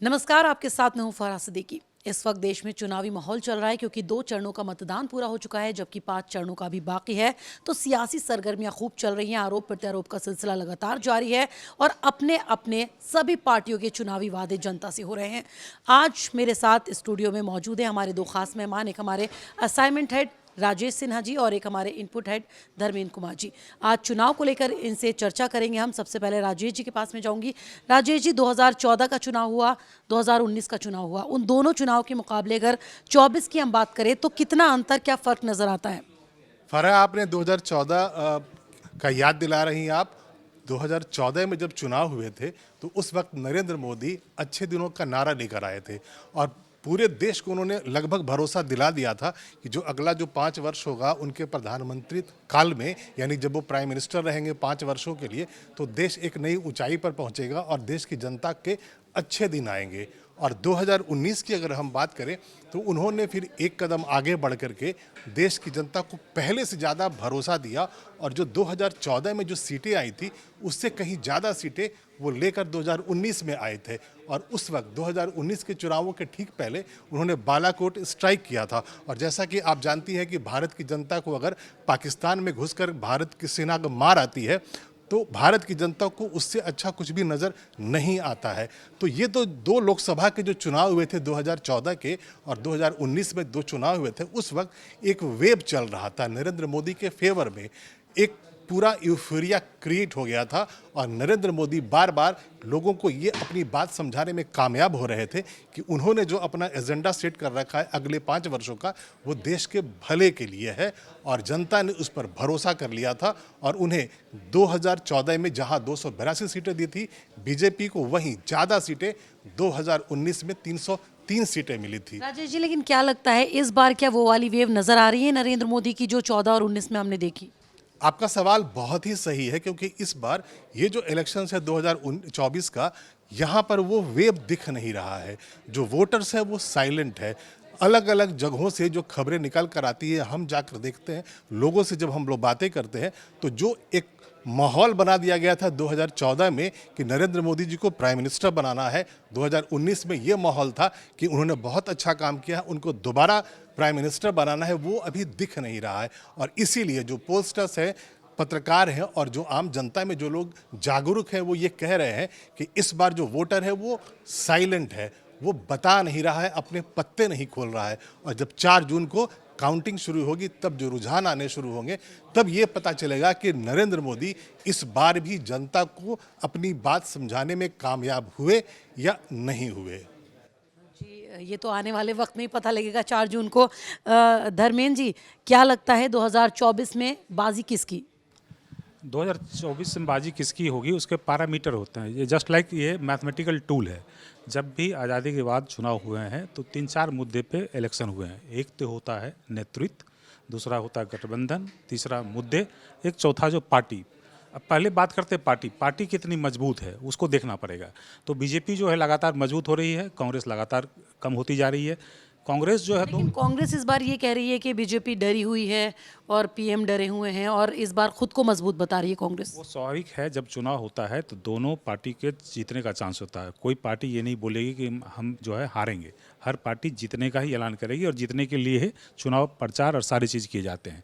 नमस्कार, आपके साथ मैं हूं फराह सिद्दीकी। इस वक्त देश में चुनावी माहौल चल रहा है क्योंकि 2 चरणों का मतदान पूरा हो चुका है जबकि 5 चरणों का भी बाकी है। तो सियासी सरगर्मियां खूब चल रही हैं, आरोप प्रत्यारोप का सिलसिला लगातार जारी है और अपने अपने सभी पार्टियों के चुनावी वादे जनता से हो रहे हैं। आज मेरे साथ स्टूडियो में मौजूद है हमारे 2 खास मेहमान, एक हमारे असाइनमेंट हेड राजेश सिन्हा जी और एक हमारे इनपुट हेड धर्मेंद्र कुमार जी। आज चुनाव को लेकर इनसे चर्चा करेंगे हम। सबसे पहले राजेश जी के पास में जाऊंगी। राजेश जी, 2014 का चुनाव हुआ, 2019 का चुनाव हुआ, उन दोनों चुनाव के मुकाबले अगर 24 की हम बात करें तो कितना अंतर, क्या फर्क नजर आता है? फराह, आपने 2014 का याद दिला रही हैं आप। 2014 में जब चुनाव हुए थे तो उस वक्त नरेंद्र मोदी अच्छे दिनों का नारा लेकर आए थे और पूरे देश को उन्होंने लगभग भरोसा दिला दिया था कि जो अगला जो 5 वर्ष होगा उनके प्रधानमंत्री काल में, यानी जब वो प्राइम मिनिस्टर रहेंगे 5 वर्षों के लिए, तो देश एक नई ऊंचाई पर पहुंचेगा और देश की जनता के अच्छे दिन आएंगे। और 2019 की अगर हम बात करें तो उन्होंने फिर एक कदम आगे बढ़ करके देश की जनता को पहले से ज़्यादा भरोसा दिया और जो 2014 में जो सीटें आई थी उससे कहीं ज़्यादा सीटें वो लेकर 2019 में आए थे। और उस वक्त 2019 के चुनावों के ठीक पहले उन्होंने बालाकोट स्ट्राइक किया था। और जैसा कि आप जानती हैं कि भारत की जनता को अगर पाकिस्तान में घुसकर भारत की सेना को मार आती है तो भारत की जनता को उससे अच्छा कुछ भी नज़र नहीं आता है। तो ये तो 2 लोकसभा के जो चुनाव हुए थे 2014 के और 2019 में 2 चुनाव हुए थे, उस वक्त एक वेव चल रहा था नरेंद्र मोदी के फेवर में। एक पूरा यूफोरिया क्रिएट हो गया था और नरेंद्र मोदी बार बार लोगों को ये अपनी बात समझाने में कामयाब हो रहे थे कि उन्होंने जो अपना एजेंडा सेट कर रखा है अगले 5 वर्षों का, वो देश के भले के लिए है और जनता ने उस पर भरोसा कर लिया था। और उन्हें 2014 में जहां 282 सीटें दी थी बीजेपी को, वहीं ज़्यादा सीटें 2019 में 303 सीटें मिली थी। राजेश जी, लेकिन क्या लगता है इस बार क्या वो वाली वेव नजर आ रही है नरेंद्र मोदी की जो 14 और 19 में हमने देखी? आपका सवाल बहुत ही सही है क्योंकि इस बार ये जो इलेक्शन है 2024 का, यहाँ पर वो वेव दिख नहीं रहा है। जो वोटर्स है वो साइलेंट है। अलग अलग जगहों से जो खबरें निकल कर आती है, हम जाकर देखते हैं, लोगों से जब हम लोग बातें करते हैं तो जो एक माहौल बना दिया गया था 2014 में कि नरेंद्र मोदी जी को प्राइम मिनिस्टर बनाना है, 2019 में ये माहौल था कि उन्होंने बहुत अच्छा काम किया, उनको दोबारा प्राइम मिनिस्टर बनाना है, वो अभी दिख नहीं रहा है। और इसीलिए जो पोस्टर्स हैं, पत्रकार हैं और जो आम जनता में जो लोग जागरूक हैं वो ये कह रहे हैं कि इस बार जो वोटर है वो साइलेंट है, वो बता नहीं रहा है, अपने पत्ते नहीं खोल रहा है। और जब 4 जून को काउंटिंग शुरू होगी तब जो रुझान आने शुरू होंगे तब ये पता चलेगा कि नरेंद्र मोदी इस बार भी जनता को अपनी बात समझाने में कामयाब हुए या नहीं हुए। जी, ये तो आने वाले वक्त में ही पता लगेगा 4 जून को। धर्मेंद्र जी, क्या लगता है 2024 में बाजी किसकी? 2024 में बाजी किसकी होगी उसके पैरामीटर होते हैं। ये जस्ट लाइक ये मैथमेटिकल टूल है। जब भी आज़ादी के बाद चुनाव हुए हैं तो 3-4 मुद्दे पे इलेक्शन हुए हैं। एक तो होता है नेतृत्व, दूसरा होता है गठबंधन, तीसरा मुद्दे, एक चौथा जो पार्टी। अब पहले बात करते हैं पार्टी कितनी मजबूत है उसको देखना पड़ेगा। तो बीजेपी जो है लगातार मजबूत हो रही है, कांग्रेस लगातार कम होती जा रही है। कांग्रेस जो है लेकिन कांग्रेस इस बार ये कह रही है कि बीजेपी डरी हुई है और पीएम डरे हुए हैं और इस बार खुद को मजबूत बता रही है कांग्रेस। वो स्वाभाविक है, जब चुनाव होता है तो दोनों पार्टी के जीतने का चांस होता है। कोई पार्टी ये नहीं बोलेगी कि हम जो है हारेंगे। हर पार्टी जीतने का ही ऐलान करेगी और जीतने के लिए ही चुनाव प्रचार और सारी चीज़ किए जाते हैं।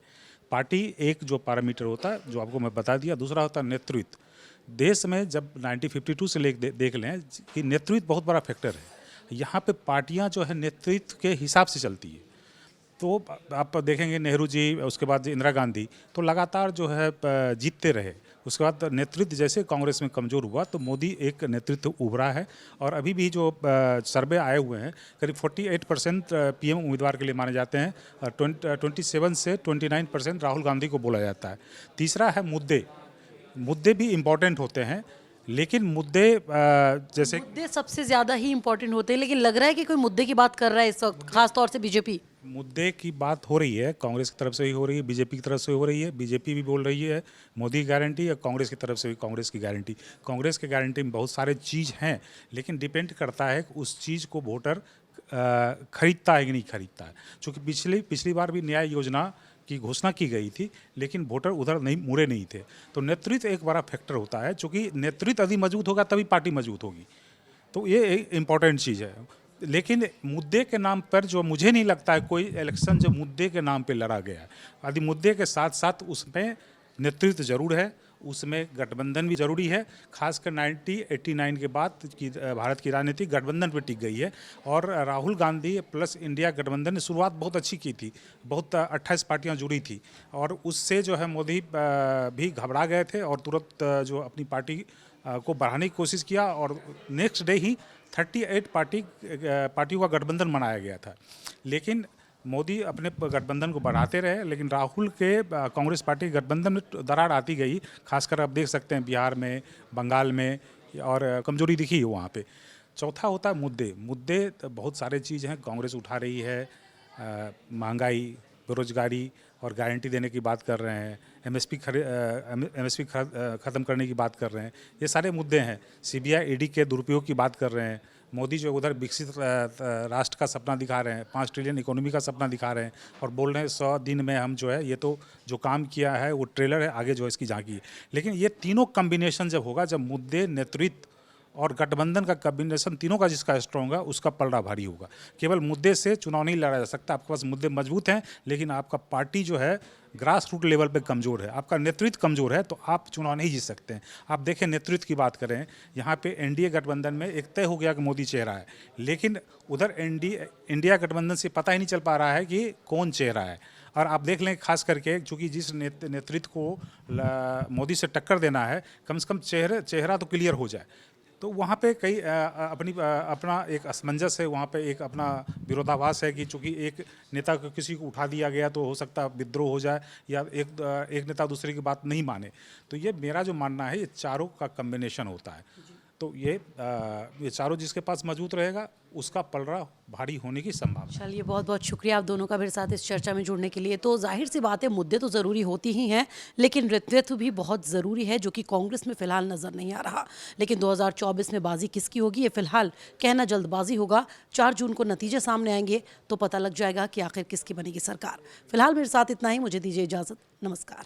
पार्टी एक जो पैरामीटर होता है जो आपको मैं बता दिया, दूसरा होता है नेतृत्व। देश में जब 1952 से देख लें कि नेतृत्व बहुत बड़ा फैक्टर है। यहाँ पे पार्टियाँ जो है नेतृत्व के हिसाब से चलती है। तो आप देखेंगे नेहरू जी, उसके बाद इंदिरा गांधी, तो लगातार जो है जीतते रहे। उसके बाद नेतृत्व जैसे कांग्रेस में कमज़ोर हुआ तो मोदी एक नेतृत्व उभरा है। और अभी भी जो सर्वे आए हुए हैं करीब 48% पीएम उम्मीदवार के लिए माने जाते हैं और 27 से 29% राहुल गांधी को बोला जाता है। तीसरा है मुद्दे भी इम्पोर्टेंट होते हैं, लेकिन मुद्दे जैसे मुद्दे सबसे ज्यादा ही इंपॉर्टेंट होते हैं, लेकिन लग रहा है कि कोई मुद्दे की बात कर रहा है इस वक्त, खास तौर से बीजेपी। मुद्दे की बात हो रही है, कांग्रेस की तरफ से भी हो रही है, बीजेपी की तरफ से हो रही है। बीजेपी भी बोल रही है मोदी की गारंटी, और कांग्रेस की तरफ से भी कांग्रेस की गारंटी। कांग्रेस की गारंटी में बहुत सारे चीज़ हैं, लेकिन डिपेंड करता है कि उस चीज़ को वोटर खरीदता है कि नहीं खरीदता है। चूँकि पिछली बार भी न्याय योजना की घोषणा की गई थी, लेकिन वोटर उधर नहीं मुड़े नहीं थे। तो नेतृत्व एक बड़ा फैक्टर होता है, चूँकि नेतृत्व यदि मजबूत होगा तभी पार्टी मजबूत होगी। तो ये एक इम्पॉर्टेंट चीज़ है। लेकिन मुद्दे के नाम पर जो मुझे नहीं लगता है कोई इलेक्शन जो मुद्दे के नाम पे लड़ा गया है। यदि मुद्दे के साथ साथ उसमें नेतृत्व जरूर है, उसमें गठबंधन भी जरूरी है। खासकर 1989 के बाद की भारत की राजनीति गठबंधन पर टिक गई है और राहुल गांधी प्लस इंडिया गठबंधन ने शुरुआत बहुत अच्छी की थी, बहुत 28 पार्टियां जुड़ी थी और उससे जो है मोदी भी घबरा गए थे और तुरंत जो अपनी पार्टी को बढ़ाने की कोशिश किया और नेक्स्ट डे ही 38 पार्टियों का गठबंधन बनाया गया था। लेकिन मोदी अपने गठबंधन को बढ़ाते रहे, लेकिन राहुल के कांग्रेस पार्टी गठबंधन में दरार आती गई। खासकर आप देख सकते हैं बिहार में, बंगाल में और कमजोरी दिखी है वहाँ पे। चौथा होता है मुद्दे तो बहुत सारे चीज़ हैं कांग्रेस उठा रही है, महंगाई, बेरोजगारी और गारंटी देने की बात कर रहे हैं, एमएसपी ख़त्म करने की बात कर रहे हैं। ये सारे मुद्दे हैं। सीबीआई ईडी के दुरुपयोग की बात कर रहे हैं। मोदी जो उधर विकसित राष्ट्र का सपना दिखा रहे हैं, 5 ट्रिलियन इकोनॉमी का सपना दिखा रहे हैं और बोल रहे हैं 100 दिन में हम जो है, ये तो जो काम किया है वो ट्रेलर है, आगे जो है इसकी झांकी है। लेकिन ये तीनों कम्बिनेशन जब होगा, जब मुद्दे, नेतृत्व और गठबंधन का कॉम्बिनेशन तीनों का जिसका स्ट्रॉन्ग है उसका पलड़ा भारी होगा। केवल मुद्दे से चुनाव नहीं लड़ा जा सकता। आपके पास मुद्दे मजबूत हैं लेकिन आपका पार्टी जो है ग्रास रूट लेवल पे कमज़ोर है, आपका नेतृत्व कमज़ोर है, तो आप चुनाव नहीं जीत सकते हैं। आप देखें नेतृत्व की बात करें, यहाँ पे एनडीए गठबंधन में एक तय हो गया कि मोदी चेहरा है, लेकिन उधर इंडिया गठबंधन से पता ही नहीं चल पा रहा है कि कौन चेहरा है। और आप देख लें खास करके चूँकि जिस नेतृत्व को मोदी से टक्कर देना है, कम से कम चेहरा तो क्लियर हो जाए। तो वहाँ पे कई अपना एक असमंजस है, वहाँ पे एक अपना विरोधाभास है कि चूँकि एक नेता को किसी को उठा दिया गया तो हो सकता है विद्रोह हो जाए या एक नेता दूसरे की बात नहीं माने। तो ये मेरा जो मानना है, ये चारों का कम्बिनेशन होता है। तो ये चारों जिसके पास मजबूत रहेगा उसका पलड़ा भारी होने की संभावना। चलिए, बहुत बहुत शुक्रिया आप दोनों का मेरे साथ इस चर्चा में जुड़ने के लिए। तो जाहिर सी बात है, मुद्दे तो ज़रूरी होती ही हैं, लेकिन नेतृत्व भी बहुत ज़रूरी है, जो कि कांग्रेस में फिलहाल नज़र नहीं आ रहा। लेकिन 2024 में बाजी किसकी होगी, ये फिलहाल कहना जल्दबाजी होगा। 4 जून को नतीजे सामने आएंगे तो पता लग जाएगा कि आखिर किसकी बनेगी सरकार। फिलहाल मेरे साथ इतना ही, मुझे दीजिए इजाज़त, नमस्कार।